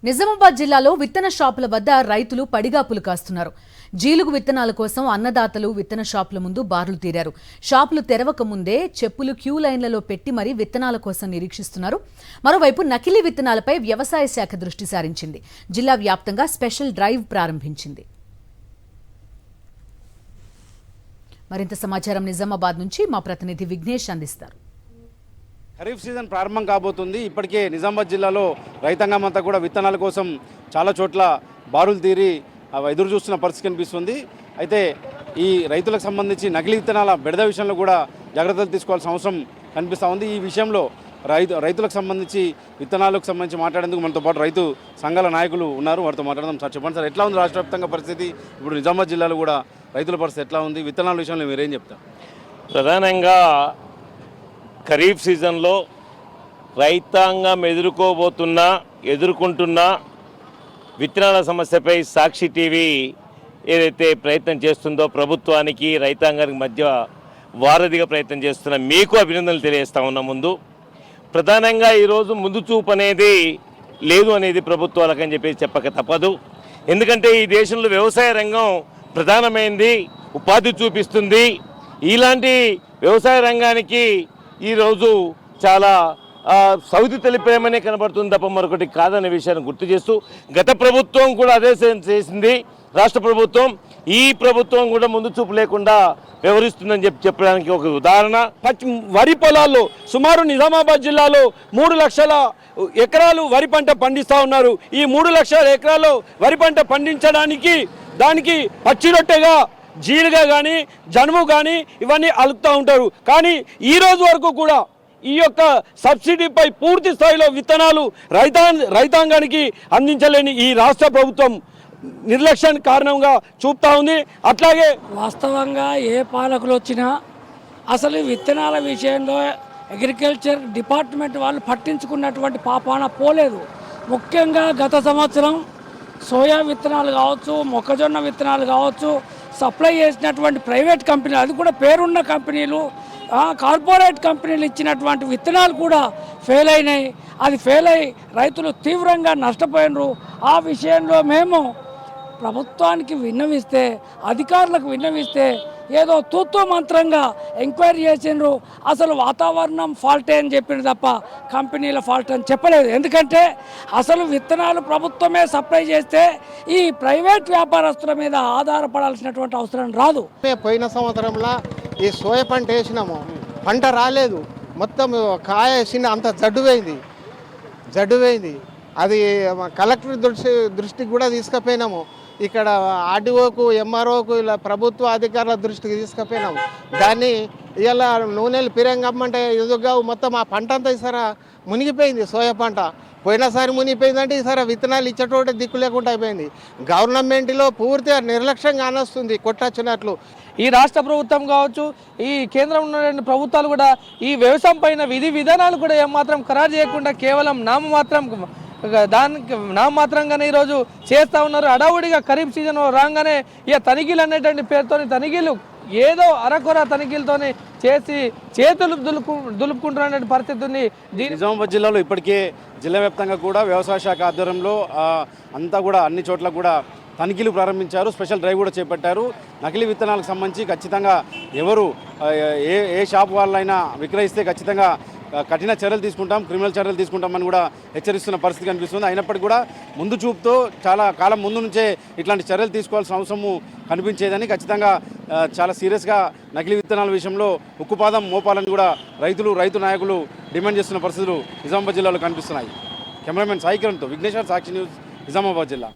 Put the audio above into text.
నిజామాబాద్ జిల్లాలో విత్తన షాపుల వద్ద రైతులు పడిగాపులు కాస్తున్నారు. జీలుగు విత్తనాల కోసం అన్నదాతలు విత్తన షాపుల ముందు బారులు తీరారు. షాపులు తెరవక ముందే చెప్పులు క్యూ లైన్లలో పెట్టి మరీ విత్తనాల కోసం నిరీక్షిస్తున్నారు. మరోవైపు నకిలీ విత్తనాలపై వ్యవసాయ శాఖ దృష్టి సారించింది. జిల్లా వ్యాప్తంగా స్పెషల్ డ్రైవ్ ప్రారంభించింది. మరింత సమాచారం నిజామాబాద్ నుంచి మా ప్రతినిధి విఘ్నేష్ అందిస్తారు. ఖరీఫ్ సీజన్ ప్రారంభం కాబోతుంది. ఇప్పటికే నిజామాబాద్ జిల్లాలో రైతాంగం అంతా కూడా విత్తనాల కోసం చాలా చోట్ల బారులు తీరి ఎదురు చూస్తున్న పరిస్థితి కనిపిస్తుంది. అయితే ఈ రైతులకు సంబంధించి నకిలీ విత్తనాల బెడద విషయంలో కూడా జాగ్రత్తలు తీసుకోవాల్సిన అవసరం కనిపిస్తూ ఉంది. ఈ విషయంలో రైతులకు సంబంధించి విత్తనాలకు సంబంధించి మాట్లాడేందుకు మనతో పాటు రైతు సంఘాల నాయకులు ఉన్నారు. వారితో మాట్లాడదాం. సార్ చెప్పండి సార్, ఎట్లా ఉంది రాష్ట్ర వ్యాప్తంగా పరిస్థితి? ఇప్పుడు నిజామాబాద్ జిల్లాలో కూడా రైతుల పరిస్థితి ఎట్లా ఉంది? విత్తనాల విషయంలో మీరేం చెప్తారు? ప్రధానంగా ఖరీఫ్ సీజన్లో రైతాంగం ఎదుర్కొంటున్న విత్తనాల సమస్యపై సాక్షి టీవీ ఏదైతే ప్రయత్నం చేస్తుందో ప్రభుత్వానికి రైతాంగానికి మధ్య వారధిగా ప్రయత్నం చేస్తున్న మీకు అభినందనలు తెలియజేస్తా ఉన్నా. ముందు ప్రధానంగా ఈరోజు ముందు చూపు అనేది లేదు అనేది ప్రభుత్వాలకని చెప్పేసి చెప్పక తప్పదు. ఎందుకంటే ఈ దేశంలో వ్యవసాయ రంగం ప్రధానమైంది, ఉపాధి చూపిస్తుంది. ఇలాంటి వ్యవసాయ రంగానికి ఈరోజు చాలా సౌది తెలిపేమనే కనబడుతుంది తప్ప మరొకటి కాదనే విషయాన్ని గుర్తు చేస్తూ గత ప్రభుత్వం కూడా అదే చేసింది. రాష్ట్ర ప్రభుత్వం, ఈ ప్రభుత్వం కూడా ముందు చూపు లేకుండా వ్యవహరిస్తుందని చెప్పడానికి ఒక ఉదాహరణ వరి పొలాల్లో సుమారు నిజామాబాద్ జిల్లాలో 3 లక్షల ఎకరాలు వరి పంట పండిస్తూ ఉన్నారు. ఈ 3 లక్షల ఎకరాల్లో వరి పంట పండించడానికి దానికి పచ్చి రొట్టెగా జీలుగా కానీ జనుము కానీ ఇవన్నీ అలుపుతూ ఉంటారు. కానీ ఈ రోజు వరకు కూడా ఈ యొక్క సబ్సిడీపై పూర్తి స్థాయిలో విత్తనాలు రైతాంగానికి అందించలేని ఈ రాష్ట్ర ప్రభుత్వం నిర్లక్ష్యానికి కారణంగా చూపుతా ఉంది. అట్లాగే వాస్తవంగా ఏ పాలకులు వచ్చినా అసలు విత్తనాల విషయంలో అగ్రికల్చర్ డిపార్ట్మెంట్ వాళ్ళు పట్టించుకున్నటువంటి పాపాన పోలేదు. ముఖ్యంగా గత సంవత్సరం సోయా విత్తనాలు కావచ్చు, మొక్కజొన్న విత్తనాలు కావచ్చు, సప్లై చేసినటువంటి ప్రైవేట్ కంపెనీలు, అది కూడా పేరున్న కంపెనీలు, కార్పొరేట్ కంపెనీలు ఇచ్చినటువంటి విత్తనాలు కూడా ఫెయిల్ అయినాయి. అది ఫెయిల్ అయి రైతులు తీవ్రంగా నష్టపోయినరు. ఆ విషయంలో మేము ప్రభుత్వానికి విన్నవిస్తే, అధికారులకు విన్నవిస్తే ఏదో తూతూ మంత్రంగా ఎంక్వైరీ చేసిండ్రు. అసలు వాతావరణం ఫాల్టే అని చెప్పిండు తప్ప కంపెనీల ఫాల్ట్ అని చెప్పలేదు. ఎందుకంటే అసలు విత్తనాలు ప్రభుత్వమే సప్లై చేస్తే ఈ ప్రైవేట్ వ్యాపారస్తుల మీద ఆధారపడాల్సినటువంటి అవసరం రాదు. పోయిన సంవత్సరంలో ఈ సోయ పంట వేసినాము, పంట రాలేదు, మొత్తం కాయ వేసిన అంత జడ్డుపోయింది. అది కలెక్టర్ దృష్టికి కూడా తీసుకుపోయినాము. ఇక్కడ ఆర్డీఓకు, ఎంఆర్ఓకు, ఇలా ప్రభుత్వ అధికారుల దృష్టికి తీసుకుపోయినాము. దాన్ని ఇలా నూనెలు పిరంగమ్మంటే ఎదుగా మొత్తం ఆ పంట అంతా ఈసారి మునిగిపోయింది. సోయా పంట పోయినసారి మునిగిపోయిందంటే ఈసారి విత్తనాలు ఇచ్చేటోటి దిక్కు లేకుండా అయిపోయింది. గవర్నమెంట్లో పూర్తిగా నిర్లక్ష్యంగా అనొస్తుంది కొట్టొచ్చినట్లు. ఈ రాష్ట్ర ప్రభుత్వం కావచ్చు, ఈ కేంద్రంలో ఉన్న ప్రభుత్వాలు కూడా ఈ వ్యవసాయం పైన విధి విధానాలు కూడా ఏమాత్రం ఖరారు చేయకుండా కేవలం నామమాత్రంగానే ఈరోజు చేస్తూ ఉన్నారు. అడావుడిగా ఖరీఫ్ సీజన్ రాగానే ఇక తనిఖీలు అనేటువంటి పేరుతో తనిఖీలు ఏదో అరకొర తనిఖీలతోని చేసి చేతులు దులుపుకుంటున్న పరిస్థితి ఉంది. నిజామాబాద్ జిల్లాలో ఇప్పటికే జిల్లా వ్యాప్తంగా కూడా వ్యవసాయ శాఖ ఆధ్వర్యంలో అంతా కూడా అన్ని చోట్ల కూడా తనిఖీలు ప్రారంభించారు. స్పెషల్ డ్రైవ్ కూడా చేపట్టారు. నకిలీ విత్తనాలకు సంబంధించి ఖచ్చితంగా ఎవరు ఏ షాప్ వాళ్ళైనా విక్రయిస్తే ఖచ్చితంగా కఠిన చర్యలు తీసుకుంటాం, క్రిమినల్ చర్యలు తీసుకుంటామని కూడా హెచ్చరిస్తున్న పరిస్థితి కనిపిస్తుంది. అయినప్పటికీ కూడా ముందు చూపుతో చాలా కాలం ముందు నుంచే ఇట్లాంటి చర్యలు తీసుకోవాల్సిన అవసరము కనిపించేదని, ఖచ్చితంగా చాలా సీరియస్గా నకిలీ విత్తనాల విషయంలో ఉక్కుపాదం మోపాలని కూడా రైతు నాయకులు డిమాండ్ చేస్తున్న పరిస్థితులు నిజామాబాద్ జిల్లాలో కనిపిస్తున్నాయి. కెమెరామెన్ సాయి కిరణ్తో విఘ్నేశ్వర్, సాక్షి న్యూస్, నిజామాబాద్ జిల్లా.